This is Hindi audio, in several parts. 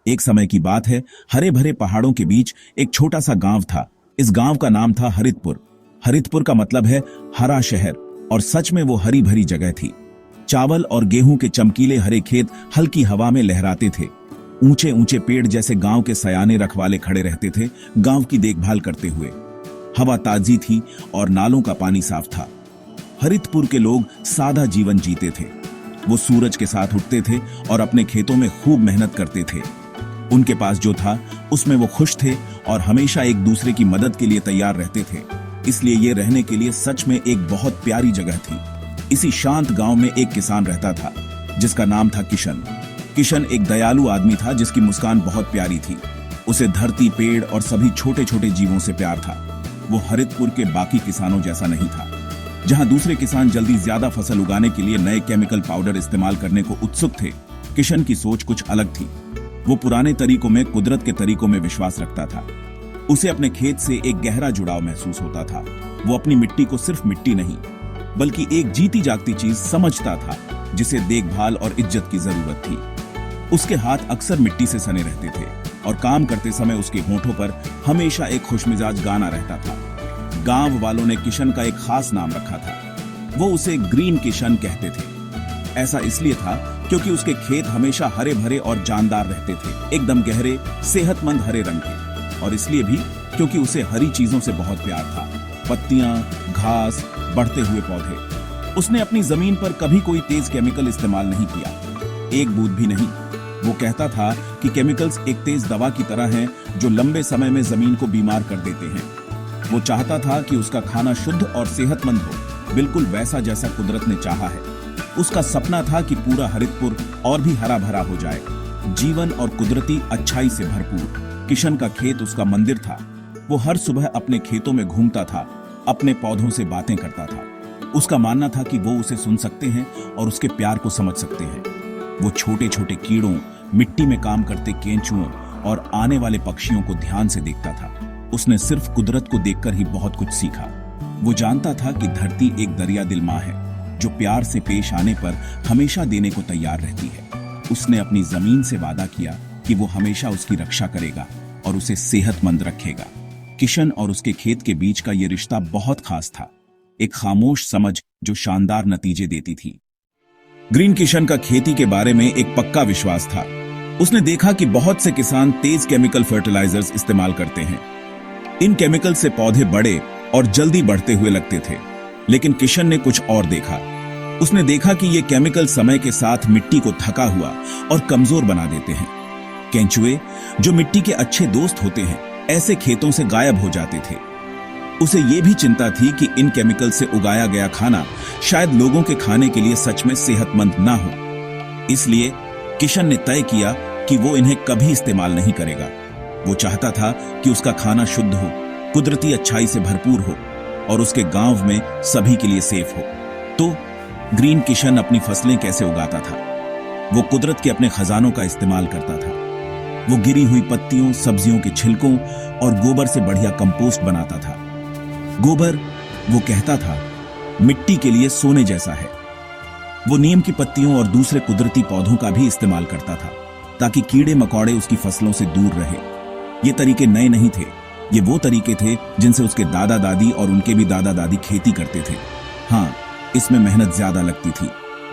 एक समय की बात है, हरे भरे पहाड़ों के बीच एक छोटा सा गांव था। इस गांव का नाम था हरितपुर। हरितपुर का मतलब है हरा शहर, और सच में वो हरी भरी जगह थी। चावल और गेहूं के चमकीले हरे खेत हल्की हवा में लहराते थे। ऊंचे ऊंचे पेड़ जैसे गांव के सयाने रखवाले खड़े रहते थे, गांव की देखभाल करते हुए। हवा ताजी थी और नालों का पानी साफ था। हरितपुर के लोग सादा जीवन जीते थे। वो सूरज के साथ उठते थे और अपने खेतों में खूब मेहनत करते थे। उनके पास जो था उसमें वो खुश थे और हमेशा एक दूसरे की मदद के लिए तैयार रहते थे। इसलिए ये रहने के लिए सच में एक बहुत प्यारी जगह थी। इसी शांत गांव में एक किसान रहता था जिसका नाम था किशन। किशन एक दयालु आदमी था जिसकी मुस्कान बहुत प्यारी थी। उसे धरती, पेड़ और सभी छोटे छोटे जीवों से प्यार था। वो हरितपुर के बाकी किसानों जैसा नहीं था, जहां दूसरे किसान जल्दी ज्यादा फसल उगाने के लिए नए केमिकल पाउडर इस्तेमाल करने को उत्सुक थे। किशन की सोच कुछ अलग थी। वो पुराने तरीकों में, कुदरत के तरीकों में विश्वास रखता था। उसे अपने खेत से एक गहरा जुड़ाव महसूस होता था। वो अपनी मिट्टी को सिर्फ मिट्टी नहीं, बल्कि एक जीती जागती चीज समझता था जिसे देखभाल और इज्जत की जरूरत थी। उसके हाथ अक्सर मिट्टी से सने रहते थे और काम करते समय उसके होठों पर हमेशा एक खुशमिजाज गाना रहता था। गांव वालों ने किशन का एक खास नाम रखा था। वो उसे ग्रीन किशन कहते थे। ऐसा इसलिए था क्योंकि उसके खेत हमेशा हरे भरे और जानदार रहते थे, एकदम गहरे, सेहतमंद हरे रंग के। और इसलिए भी क्योंकि उसे हरी चीजों से बहुत प्यार था। पत्तियां, घास, बढ़ते हुए पौधे। उसने अपनी जमीन पर कभी कोई तेज केमिकल इस्तेमाल नहीं किया, एक बूंद भी नहीं। वो कहता था कि केमिकल्स एक तेज दवा की तरह हैं जो लंबे समय में जमीन को बीमार कर देते हैं। वो चाहता था कि उसका खाना शुद्ध और सेहतमंद हो, बिल्कुल वैसा जैसा कुदरत ने चाहा है। उसका सपना था कि पूरा हरितपुर और भी हरा भरा हो जाए, जीवन और कुदरती अच्छाई से भरपूर। किशन का खेत उसका मंदिर था। वो हर सुबह अपने खेतों में घूमता था, अपने पौधों से बातें करता था। उसका मानना था कि वो उसे सुन सकते हैं और उसके प्यार को समझ सकते हैं। वो छोटे छोटे कीड़ों, मिट्टी में काम करते केंचुओं और आने वाले पक्षियों को ध्यान से देखता था। उसने सिर्फ कुदरत को देखकर ही बहुत कुछ सीखा। वो जानता था कि धरती एक दरिया दिल माँ है जो प्यार से पेश आने पर हमेशा देने को तैयार रहती है। उसने अपनी जमीन से वादा किया कि वो हमेशा उसकी रक्षा करेगा और उसे सेहतमंद रखेगा। किशन और उसके खेत के बीच का ये रिश्ता बहुत खास था, एक खामोश समझ जो शानदार नतीजे देती थी। ग्रीन किशन का खेती के बारे में एक पक्का विश्वास था। उसने देखा कि बहुत से किसान तेज केमिकल फर्टिलाइजर्स इस्तेमाल करते हैं। इन केमिकल से पौधे बड़े और जल्दी बढ़ते हुए लगते थे, लेकिन किशन ने कुछ और देखा। उसने देखा कि ये केमिकल समय के साथ मिट्टी को थका हुआ और कमजोर बना देते हैं। केंचुए, जो मिट्टी के अच्छे दोस्त होते हैं, ऐसे खेतों से गायब हो जाते थे। उसे ये भी चिंता थी कि इन केमिकल से उगाया गया खाना शायद लोगों के खाने के लिए सच में सेहतमंद ना हो। इसलिए किशन ने तय किया कि वो इन्हें कभी इस्तेमाल नहीं करेगा। वो चाहता था कि उसका खाना शुद्ध हो, कुदरती अच्छाई से भरपूर हो और उसके गांव में सभी के लिए सेफ हो। तो ग्रीन किशन अपनी फसलें कैसे उगाता था? वो कुदरत के अपने खजानों का इस्तेमाल करता था। वो गिरी हुई पत्तियों, सब्जियों के छिलकों और गोबर से बढ़िया कंपोस्ट बनाता था। गोबर, वो कहता था, मिट्टी के लिए सोने जैसा है। वो नीम की पत्तियों और दूसरे कुदरती पौधों का भी इस्तेमाल करता था ताकि कीड़े मकोड़े उसकी फसलों से दूर रहे। ये तरीके नए नहीं थे, ये वो तरीके थे जिनसे उसके दादा दादी और उनके भी दादा दादी खेती करते थे। हाँ, इसमें मेहनत ज्यादा लगती थी।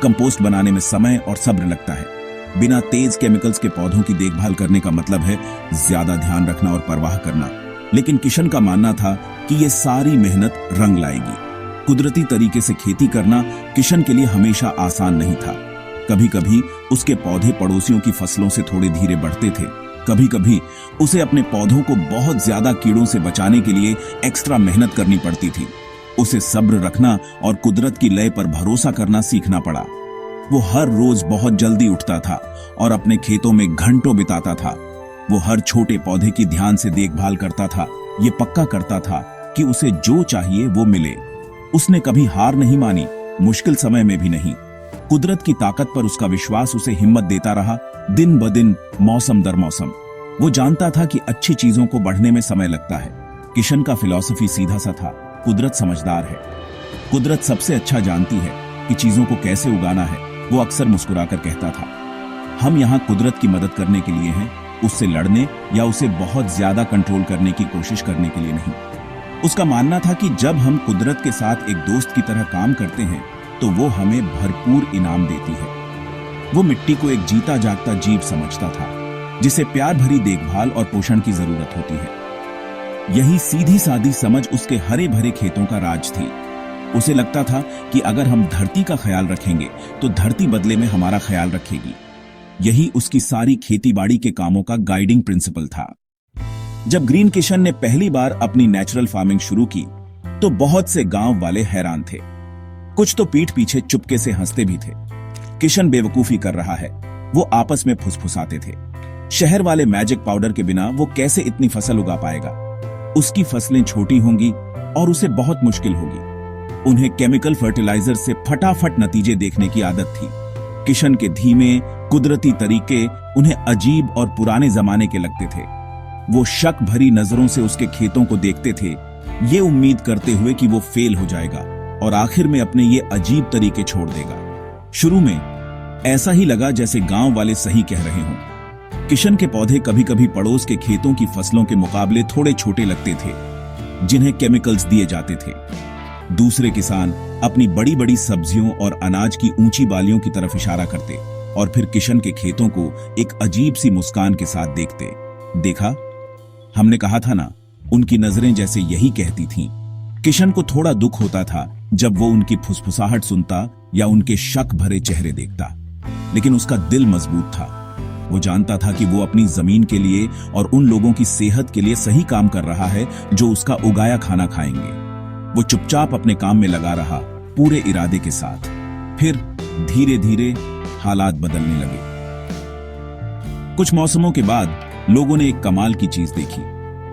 कंपोस्ट बनाने में समय और सब्र लगता है। बिना तेज केमिकल्स के पौधों की देखभाल करने का मतलब है ज्यादा ध्यान रखना और परवाह करना। लेकिन किशन का मानना था कि ये सारी मेहनत रंग लाएगी। कुदरती तरीके से खेती करना किशन के लिए हमेशा आसान नहीं था। कभी कभी उसके पौधे पड़ोसियों की फसलों से थोड़े धीरे बढ़ते थे। कभी कभी उसे अपने पौधों को बहुत ज्यादा कीड़ों से बचाने के लिए एक्स्ट्रा मेहनत करनी पड़ती थी। उसे सब्र रखना और कुदरत की लय पर भरोसा करना सीखना पड़ा। वो हर रोज बहुत जल्दी उठता था और अपने खेतों में घंटों बिताता था। वो हर छोटे पौधे की ध्यान से देखभाल करता था, ये पक्का करता था कि उसे जो चाहिए वो मिले। उसने कभी हार नहीं मानी, मुश्किल समय में भी नहीं। कुदरत की ताकत पर उसका विश्वास उसे हिम्मत देता रहा, दिन ब दिन, मौसम दर मौसम। वो जानता था कि अच्छी चीजों को बढ़ने में समय लगता है। किशन का फिलॉसफी सीधा सा था, कुदरत समझदार है। कुदरत सबसे अच्छा जानती है कि चीजों को कैसे उगाना है। वो अक्सर मुस्कुराकर कहता था, हम यहाँ कुदरत की मदद करने के लिए हैं, उससे लड़ने या उसे बहुत ज्यादा कंट्रोल करने की कोशिश करने के लिए नहीं। उसका मानना था कि जब हम कुदरत के साथ एक दोस्त की तरह काम करते हैं तो वो हमें भरपूर इनाम देती है। वो मिट्टी को एक जीता जागता जीव समझता था जिसे प्यार भरी देखभाल और पोषण की जरूरत होती है। यही सीधी सादी समझ उसके हरे भरे खेतों का राज थी। उसे लगता था कि अगर हम धरती का ख्याल रखेंगे तो धरती बदले में हमारा ख्याल रखेगी। यही उसकी सारी खेतीबाड़ी के कामों का गाइडिंग प्रिंसिपल था। जब ग्रीन किशन ने पहली बार अपनी नेचुरल फार्मिंग शुरू की तो बहुत से गांव वाले हैरान थे। कुछ तो पीठ पीछे चुपके से हंसते भी थे। किशन बेवकूफी कर रहा है, वो आपस में फुसफुसाते थे। शहर वाले मैजिक पाउडर के बिना वो कैसे इतनी फसल उगा पाएगा? उसकी फसलें छोटी होंगी और उसे बहुत मुश्किल होगी। उन्हें केमिकल फर्टिलाइजर से फटाफट नतीजे देखने की आदत थी। किशन के धीमे कुदरती तरीके उन्हें अजीब और पुराने जमाने के लगते थे। वो शक भरी नजरों से उसके खेतों को देखते थे, ये उम्मीद करते हुए कि वो फेल हो जाएगा और आखिर में अपने ये अजीब तरीके छोड़ देगा। शुरू में ऐसा ही लगा जैसे गांव वाले सही कह रहे हों। किशन के पौधे कभी कभी पड़ोस के खेतों की फसलों के मुकाबले थोड़े छोटे लगते थे जिन्हें केमिकल्स दिए जाते थे। दूसरे किसान अपनी बड़ी बड़ी सब्जियों और अनाज की ऊंची बालियों की तरफ इशारा करते और फिर किशन के खेतों को एक अजीब सी मुस्कान के साथ देखते। देखा, हमने कहा था ना, उनकी नजरें जैसे यही कहती थीं। किशन को थोड़ा दुख होता था जब वो उनकी फुसफुसाहट सुनता या उनके शक भरे चेहरे देखता, लेकिन उसका दिल मजबूत था। वो जानता था कि वो अपनी जमीन के लिए और उन लोगों की सेहत के लिए सही काम कर रहा है जो उसका उगाया खाना खाएंगे। वो चुपचाप अपने काम में लगा रहा, पूरे इरादे के साथ। फिर धीरे धीरे हालात बदलने लगे। कुछ मौसमों के बाद लोगों ने एक कमाल की चीज देखी।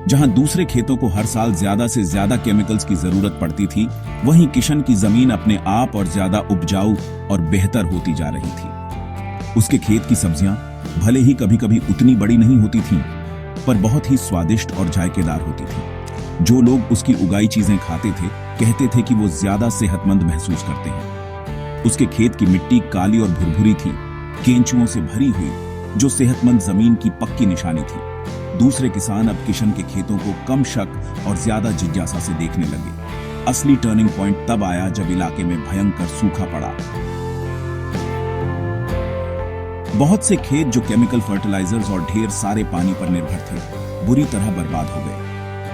जहां दूसरे खेतों को हर साल ज्यादा से ज्यादा केमिकल्स की जरूरत पड़ती थी, वहीं किशन की जमीन अपने आप और ज्यादा उपजाऊ और बेहतर होती जा रही थी। उसके खेत की सब्जियां भले ही कभी कभी उतनी बड़ी नहीं होती थीं, पर बहुत ही स्वादिष्ट और जायकेदार होती थी। जो लोग उसकी उगाई चीजें खाते थे कहते थे कि वो ज्यादा सेहतमंद महसूस करते हैं। उसके खेत की मिट्टी काली और भुरभुरी थी, केंचुओं से भरी हुई, जो सेहतमंद जमीन की पक्की निशानी थी। दूसरे किसान अब किशन के खेतों को कम शक और ज्यादा जिज्ञासा से देखने लगे। असली टर्निंग पॉइंट तब आया जब इलाके में भयंकर सूखा पड़ा। बहुत से खेत जो केमिकल फर्टिलाइजर्स और ढेर सारे पानी पर निर्भर थे, बुरी तरह बर्बाद हो गए।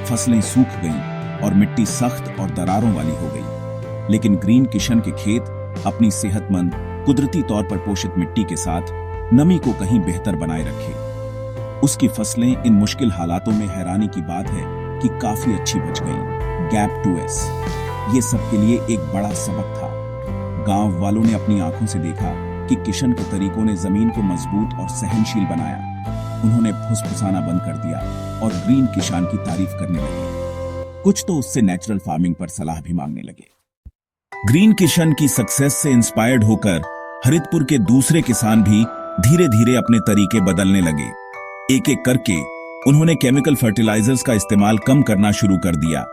फसलें सूख गईं और मिट्टी सख्त और दरारों वाली हो गई। लेकिन ग्रीन किशन के खेत अपनी सेहतमंद, कुदरती तौर पर पोषित मिट्टी के साथ नमी को कहीं बेहतर बनाए रखे। उसकी फसलें इन मुश्किल हालातों में, हैरानी की बात है कि काफी अच्छी बच गईं। गैप 2S ये सबके लिए एक बड़ा सबक था। गांव वालों ने अपनी आंखों से देखा कि किशन के तरीकों ने जमीन को मजबूत और सहनशील बनाया। उन्होंने फुसफुसाना बंद कर दिया और ग्रीन किसान की तारीफ करने लगे। कुछ तो उससे नेचुरल फार्मिंग पर सलाह भी मांगने लगे। ग्रीन किशन की सक्सेस से इंस्पायर्ड होकर हरितपुर के दूसरे किसान भी धीरे धीरे अपने तरीके बदलने लगे। एक एक करके उन्होंने केमिकल फर्टिलाइजर्स का इस्तेमाल कम करना शुरू कर दिया।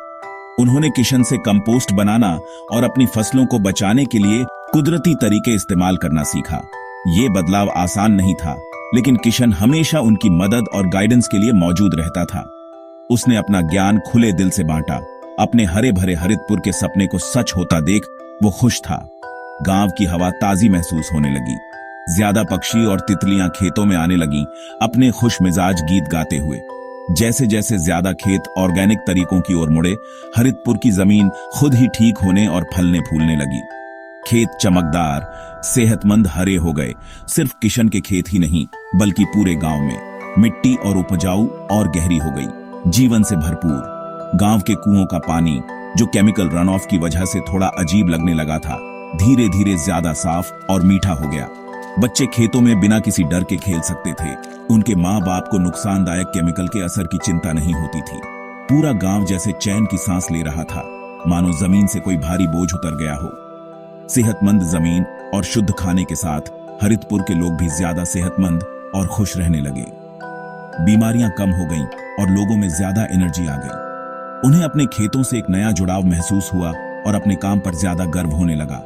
उन्होंने किशन से कंपोस्ट बनाना और अपनी फसलों को बचाने के लिए कुदरती तरीके इस्तेमाल करना सीखा। ये बदलाव आसान नहीं था, लेकिन किशन हमेशा उनकी मदद और गाइडेंस के लिए मौजूद रहता था। उसने अपना ज्ञान खुले दिल से बांटा। अपने हरे भरे हरितपुर के सपने को सच होता देख वो खुश था। गांव की हवा ताजी महसूस होने लगी। ज्यादा पक्षी और तितलियां खेतों में आने लगीं, अपने खुश मिजाज गीत गाते हुए। जैसे जैसे ज्यादा खेत ऑर्गेनिक तरीकों की ओर मुड़े, हरितपुर की जमीन खुद ही ठीक होने और फलने फूलने लगी। खेत चमकदार, सेहतमंद हरे हो गए। सिर्फ किशन के खेत ही नहीं, बल्कि पूरे गांव में मिट्टी और उपजाऊ और गहरी हो गई, जीवन से भरपूर। गांव के कुओं का पानी, जो केमिकल रन ऑफ की वजह से थोड़ा अजीब लगने लगा था, धीरे धीरे ज्यादा साफ और मीठा हो गया। बच्चे खेतों में बिना किसी डर के खेल सकते थे। उनके माँ बाप को नुकसानदायक केमिकल के असर की चिंता नहीं होती थी। पूरा गांव जैसे चैन की सांस ले रहा था, मानो जमीन से कोई भारी बोझ उतर गया हो। सेहतमंद जमीन और शुद्ध खाने के साथ हरितपुर के लोग भी ज्यादा सेहतमंद और खुश रहने लगे। बीमारियां कम हो गईं और लोगों में ज्यादा एनर्जी आ गई। उन्हें अपने खेतों से एक नया जुड़ाव महसूस हुआ और अपने काम पर ज्यादा गर्व होने लगा।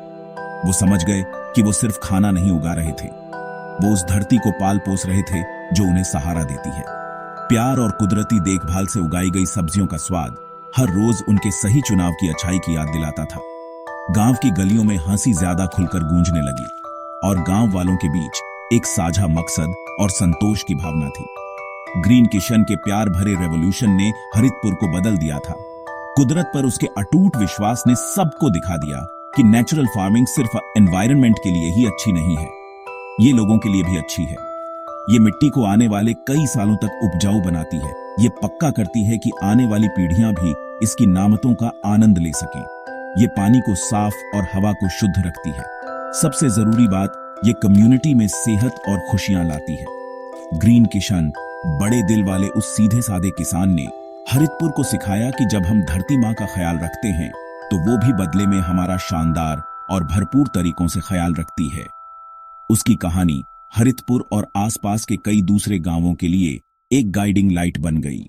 वो समझ गए कि वो सिर्फ खाना नहीं उगा रहे थे, वो उस धरती को पाल पोस रहे थे जो उन्हें सहारा देती है। प्यार और कुदरती देखभाल से उगाई गई सब्जियों का स्वाद हर रोज उनके सही चुनाव की अच्छाई की याद दिलाता था। गांव की गलियों में हंसी ज्यादा खुलकर गूंजने लगी और गांव वालों के बीच एक साझा मकसद और संतोष की भावना थी। ग्रीन किशन के प्यार भरे रेवोल्यूशन ने हरितपुर को बदल दिया था। कुदरत पर उसके अटूट विश्वास ने सबको दिखा दिया कि नेचुरल फार्मिंग सिर्फ एनवायरनमेंट के लिए ही अच्छी नहीं है, ये लोगों के लिए भी अच्छी है। ये मिट्टी को आने वाले कई सालों तक उपजाऊ बनाती है। ये पक्का करती है कि आने वाली पीढ़ियां भी इसकी नामतों का आनंद ले सकें। ये पानी को साफ और हवा को शुद्ध रखती है। सबसे जरूरी बात, ये कम्युनिटी में सेहत और खुशियां लाती है। ग्रीन किशन, बड़े दिल वाले उस सीधे साधे किसान ने हरितपुर को सिखाया कि जब हम धरती माँ का ख्याल रखते हैं तो वो भी बदले में हमारा शानदार और भरपूर तरीकों से ख्याल रखती है। उसकी कहानी हरितपुर और आसपास के कई दूसरे गांवों के लिए एक गाइडिंग लाइट बन गई।